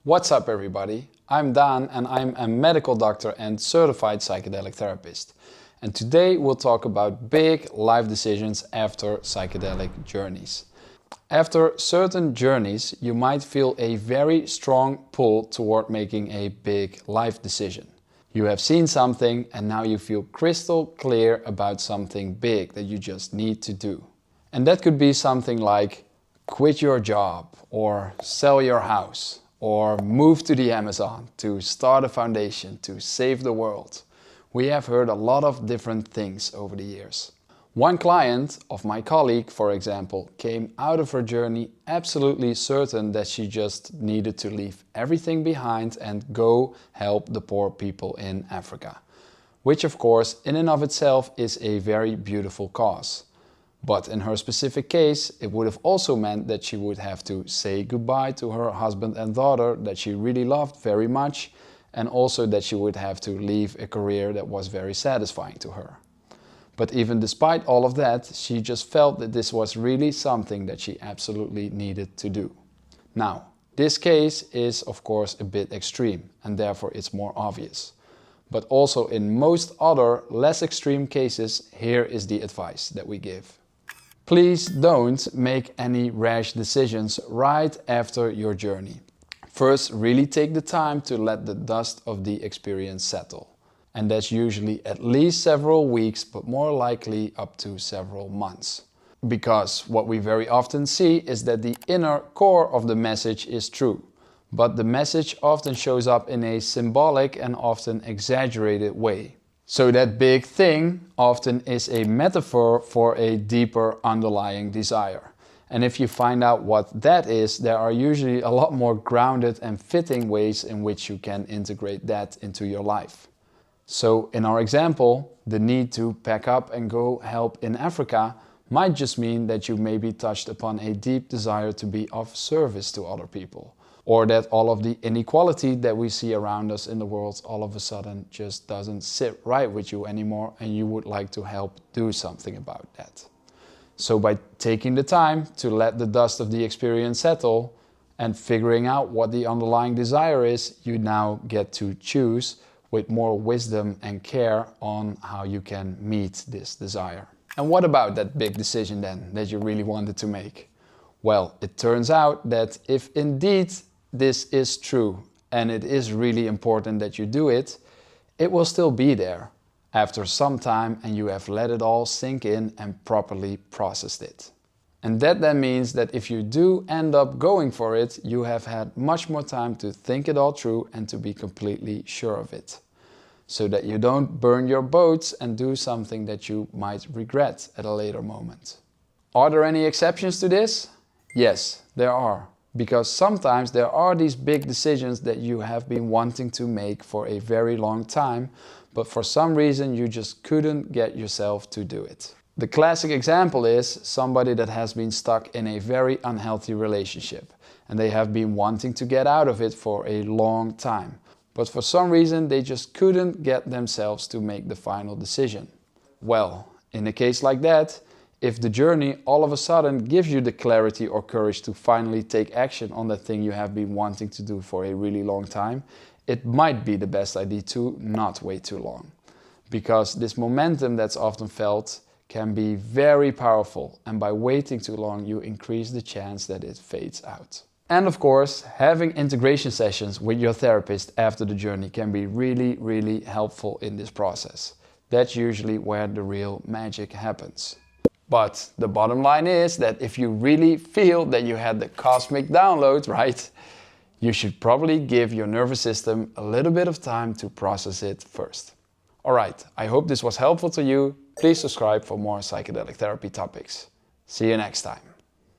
What's up everybody? I'm Daan and I'm a medical doctor and certified psychedelic therapist. And today we'll talk about big life decisions after psychedelic journeys. After certain journeys, you might feel a very strong pull toward making a big life decision. You have seen something and now you feel crystal clear about something big that you just need to do. And that could be something like quit your job or sell your house, or move to the Amazon to start a foundation to save the world. We have heard a lot of different things over the years. One client of my colleague, for example, came out of her journey absolutely certain that she just needed to leave everything behind and go help the poor people in Africa. Which of course, in and of itself, is a very beautiful cause. But in her specific case, it would have also meant that she would have to say goodbye to her husband and daughter that she really loved very much, and also that she would have to leave a career that was very satisfying to her. But even despite all of that, she just felt that this was really something that she absolutely needed to do. Now, this case is of course a bit extreme and therefore it's more obvious. But also in most other less extreme cases, here is the advice that we give. Please don't make any rash decisions right after your journey. First, really take the time to let the dust of the experience settle. And that's usually at least several weeks, but more likely up to several months. Because what we very often see is that the inner core of the message is true, but the message often shows up in a symbolic and often exaggerated way. So that big thing often is a metaphor for a deeper underlying desire. And if you find out what that is, there are usually a lot more grounded and fitting ways in which you can integrate that into your life. So in our example, the need to pack up and go help in Africa might just mean that you maybe touched upon a deep desire to be of service to other people. Or that all of the inequality that we see around us in the world all of a sudden just doesn't sit right with you anymore and you would like to help do something about that. So by taking the time to let the dust of the experience settle and figuring out what the underlying desire is, you now get to choose with more wisdom and care on how you can meet this desire. And what about that big decision then that you really wanted to make? Well, it turns out that if indeed this is true and it is really important that you do it, it will still be there after some time and you have let it all sink in and properly processed it. And that then means that if you do end up going for it, you have had much more time to think it all through and to be completely sure of it. So that you don't burn your boats and do something that you might regret at a later moment. Are there any exceptions to this? Yes, there are. Because sometimes there are these big decisions that you have been wanting to make for a very long time, but for some reason you just couldn't get yourself to do it. The classic example is somebody that has been stuck in a very unhealthy relationship and they have been wanting to get out of it for a long time, but for some reason they just couldn't get themselves to make the final decision. Well, in a case like that, if the journey all of a sudden gives you the clarity or courage to finally take action on that thing you have been wanting to do for a really long time, it might be the best idea to not wait too long. Because this momentum that's often felt can be very powerful, and by waiting too long you increase the chance that it fades out. And of course, having integration sessions with your therapist after the journey can be really helpful in this process. That's usually where the real magic happens. But the bottom line is that if you really feel that you had the cosmic download, right, you should probably give your nervous system a little bit of time to process it first. Alright, I hope this was helpful to you. Please subscribe for more psychedelic therapy topics. See you next time.